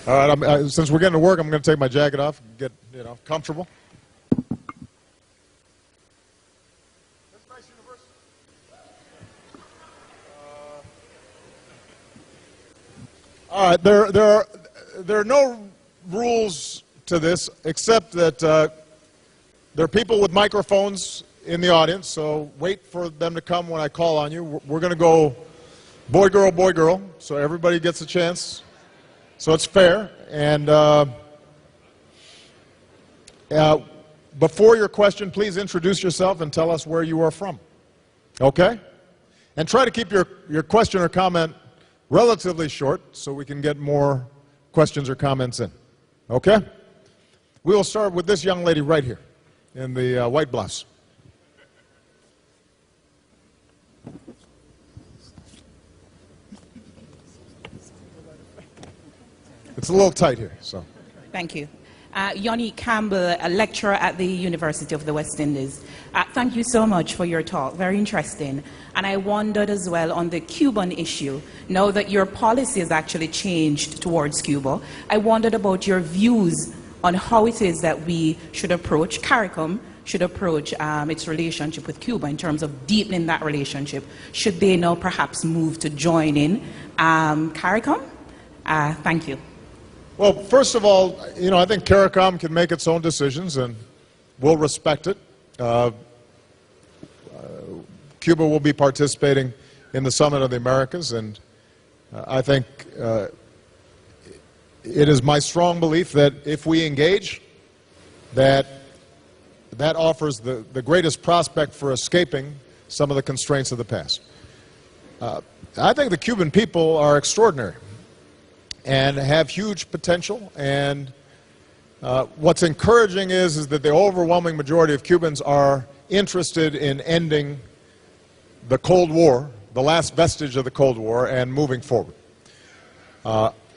All right, since we're getting to work, I'm going to take my jacket off, get comfortable. That's nice university. All right, there are no rules to this except that there are people with microphones in the audience, so wait for them to come when I call on you. We're going to go boy, girl, so everybody gets a chance. So it's fair. And before your question, please introduce yourself and tell us where you are from. Okay? And try to keep your question or comment relatively short so we can get more questions or comments in. Okay? We will start with this young lady right here in the white blouse. It's a little tight here, so. Thank you. Yoni Campbell, a lecturer at the University of the West Indies. Thank you so much for your talk, very interesting. And I wondered as well on the Cuban issue, now that your policy has actually changed towards Cuba, I wondered about your views on how it is that we should approach, CARICOM should approach its relationship with Cuba in terms of deepening that relationship. Should they now perhaps move to join in CARICOM? Thank you. Well, first of all, I think CARICOM can make its own decisions, and we'll respect it. Cuba will be participating in the Summit of the Americas, and I think it is my strong belief that if we engage, that offers the greatest prospect for escaping some of the constraints of the past. I think the Cuban people are extraordinary and have huge potential, and what's encouraging is that the overwhelming majority of Cubans are interested in ending the Cold War, the last vestige of the Cold War, and moving forward.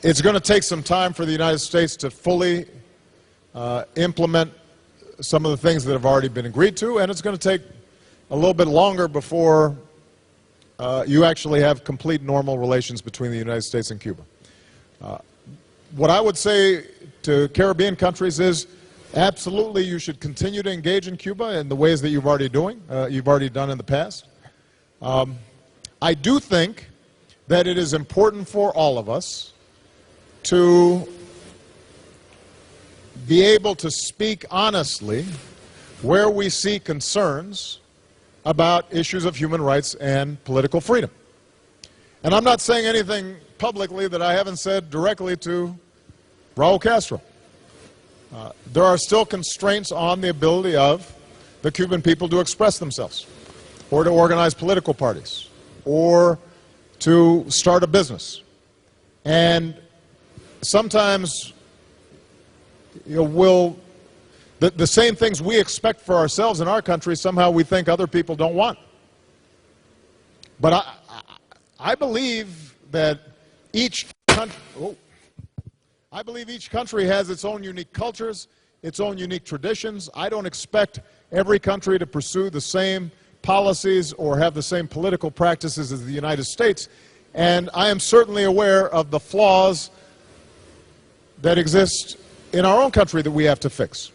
It's going to take some time for the United States to fully implement some of the things that have already been agreed to, and it's going to take a little bit longer before you actually have complete normal relations between the United States and Cuba. What I would say to Caribbean countries is absolutely you should continue to engage in Cuba in the ways that you've already done in the past. I do think that it is important for all of us to be able to speak honestly where we see concerns about issues of human rights and political freedom. And I'm not saying anything publicly that I haven't said directly to Raul Castro. There are still constraints on the ability of the Cuban people to express themselves, or to organize political parties, or to start a business. And sometimes the same things we expect for ourselves in our country, somehow we think other people don't want. But I believe that each country has its own unique cultures, its own unique traditions. I don't expect every country to pursue the same policies or have the same political practices as the United States. And I am certainly aware of the flaws that exist in our own country that we have to fix.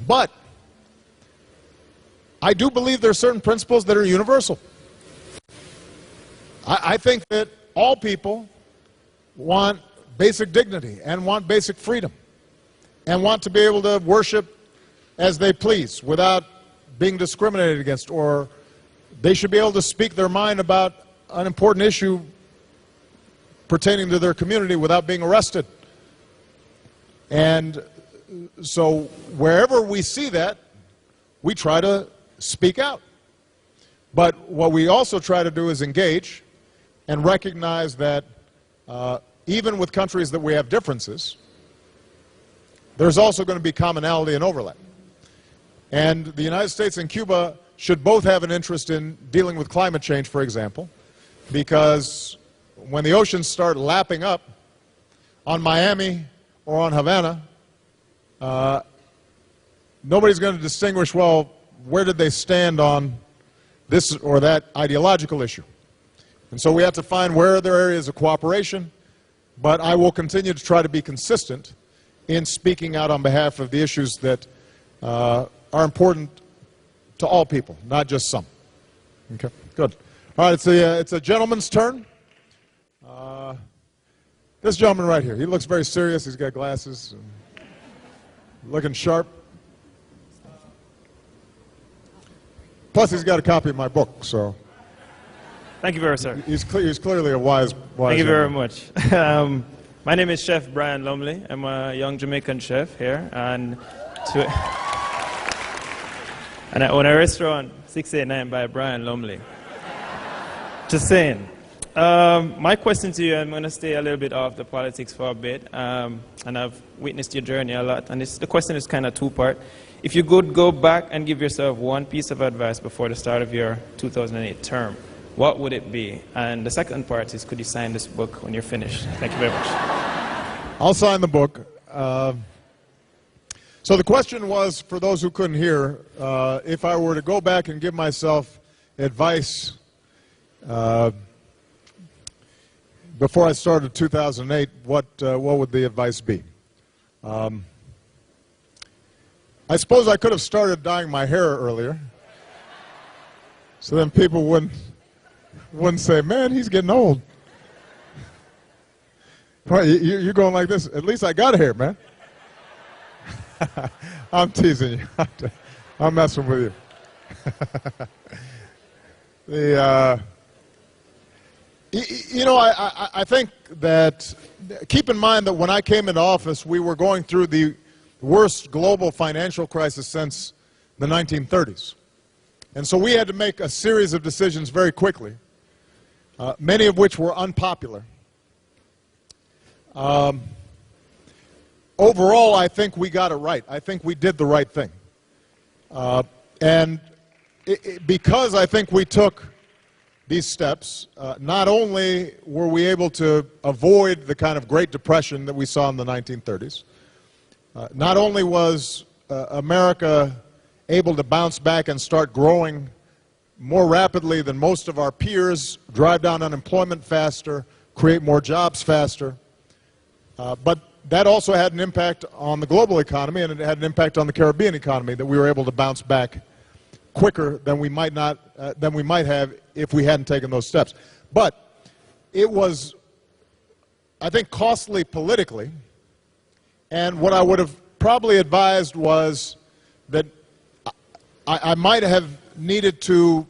But I do believe there are certain principles that are universal. I think that all people want basic dignity and want basic freedom and want to be able to worship as they please without being discriminated against, or they should be able to speak their mind about an important issue pertaining to their community without being arrested. And so wherever we see that, we try to speak out. But what we also try to do is engage and recognize that even with countries that we have differences, there's also going to be commonality and overlap. And the United States and Cuba should both have an interest in dealing with climate change, for example, because when the oceans start lapping up on Miami or on Havana, nobody's going to distinguish, well, where did they stand on this or that ideological issue? And so we have to find where are there areas of cooperation but I will continue to try to be consistent in speaking out on behalf of the issues that are important to all people, not just some. Okay, good. All right, it's a gentleman's turn. This gentleman right here, he looks very serious. He's got glasses, looking sharp. Plus, he's got a copy of my book, so. Thank you very much, sir. He's clearly a wise Thank you very young man. much. My name is Chef Brian Lumley. I'm a young Jamaican chef here, and I own a restaurant, 689 by Brian Lumley. Just saying. My question to you, I'm going to stay a little bit off the politics for a bit, and I've witnessed your journey a lot, and the question is kind of two-part. If you could go back and give yourself one piece of advice before the start of your 2008 term, what would it be? And the second part is, could you sign this book when you're finished? Thank you very much. I'll sign the book. So the question was, for those who couldn't hear, if I were to go back and give myself advice before I started 2008, what would the advice be? I suppose I could have started dyeing my hair earlier, so then people wouldn't say, man, he's getting old. Well, you're going like this. At least I got hair, man. I'm teasing you. I'm messing with you. I think that, keep in mind that when I came into office, we were going through the worst global financial crisis since the 1930s. And so we had to make a series of decisions very quickly, many of which were unpopular. Overall, I think we got it right. I think we did the right thing. Because I think we took these steps, not only were we able to avoid the kind of Great Depression that we saw in the 1930s, not only was America able to bounce back and start growing more rapidly than most of our peers, drive down unemployment faster, create more jobs faster, but that also had an impact on the global economy, and it had an impact on the Caribbean economy, that we were able to bounce back quicker than we might have if we hadn't taken those steps. But it was, I think, costly politically, and what I would have probably advised was that I might have needed to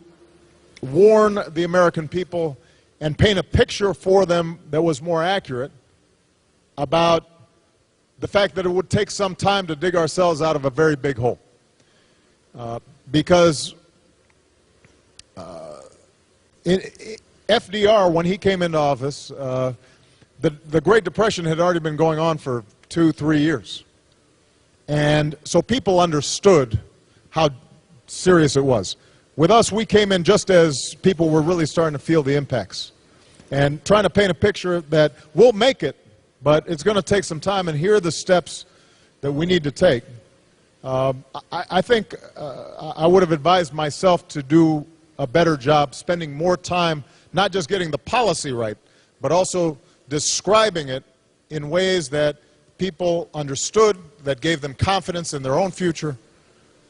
warn the American people and paint a picture for them that was more accurate about the fact that it would take some time to dig ourselves out of a very big hole. Because FDR, when he came into office, the Great Depression had already been going on for 2-3 years. And so people understood how serious it was. With us, we came in just as people were really starting to feel the impacts, and trying to paint a picture that we'll make it, but it's going to take some time, and here are the steps that we need to take. I think I would have advised myself to do a better job spending more time not just getting the policy right, but also describing it in ways that people understood, that gave them confidence in their own future.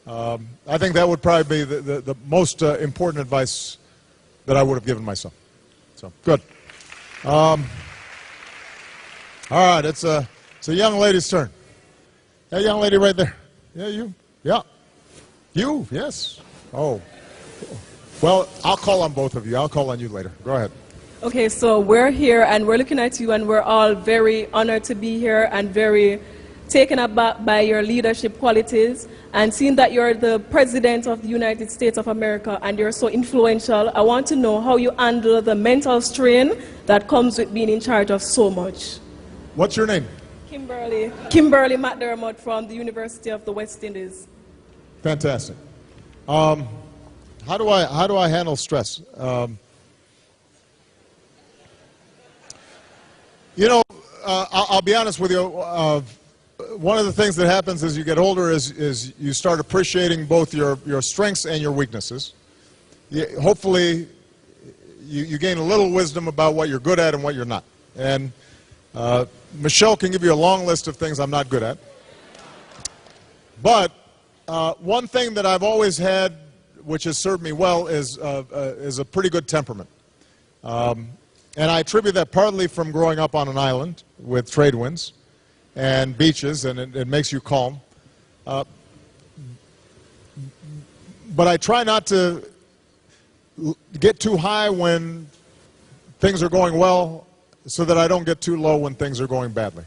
I think that would probably be the most important advice that I would have given myself. So, good. All right, it's a young lady's turn. That young lady right there. Yeah, you. Yeah. You, yes. Oh. Well, I'll call on both of you. I'll call on you later. Go ahead. Okay, so we're here and we're looking at you, and we're all very honored to be here and very taken aback by your leadership qualities, and seeing that you're the President of the United States of America and you're so influential. I want to know how you handle the mental strain that comes with being in charge of so much. What's your name? Kimberly McDermott from the University of the West Indies. Fantastic. How do I handle stress? I'll be honest with you. One of the things that happens as you get older is you start appreciating both your strengths and your weaknesses. Hopefully, you gain a little wisdom about what you're good at and what you're not. And Michelle can give you a long list of things I'm not good at. But one thing that I've always had, which has served me well, is a pretty good temperament. And I attribute that partly from growing up on an island with trade winds and beaches, and it makes you calm. But I try not to get too high when things are going well, so that I don't get too low when things are going badly.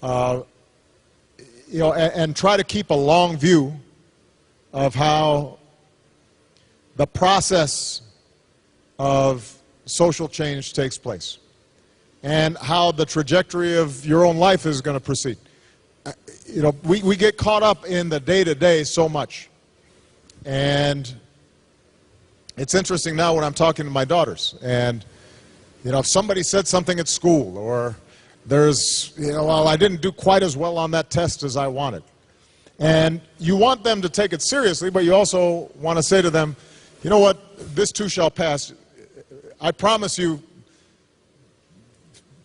You know, and try to keep a long view of how the process of social change takes place and how the trajectory of your own life is going to proceed. You know, we get caught up in the day-to-day so much. And it's interesting now when I'm talking to my daughters, and you know, if somebody said something at school, or there's, you know, well, I didn't do quite as well on that test as I wanted. And you want them to take it seriously, but you also want to say to them, you know what, this too shall pass. I promise you,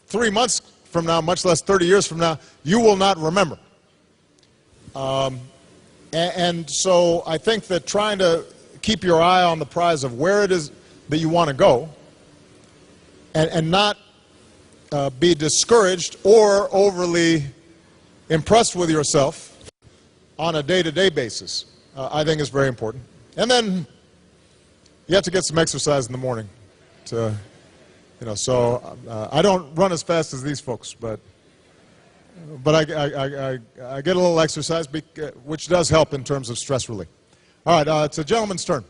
3 months from now, much less 30 years from now, you will not remember. And so I think that trying to keep your eye on the prize of where it is that you want to go, and not be discouraged or overly impressed with yourself on a day-to-day basis, I think is very important. And then you have to get some exercise in the morning. You know, so I don't run as fast as these folks, but I get a little exercise, which does help in terms of stress relief. All right, it's a gentleman's turn.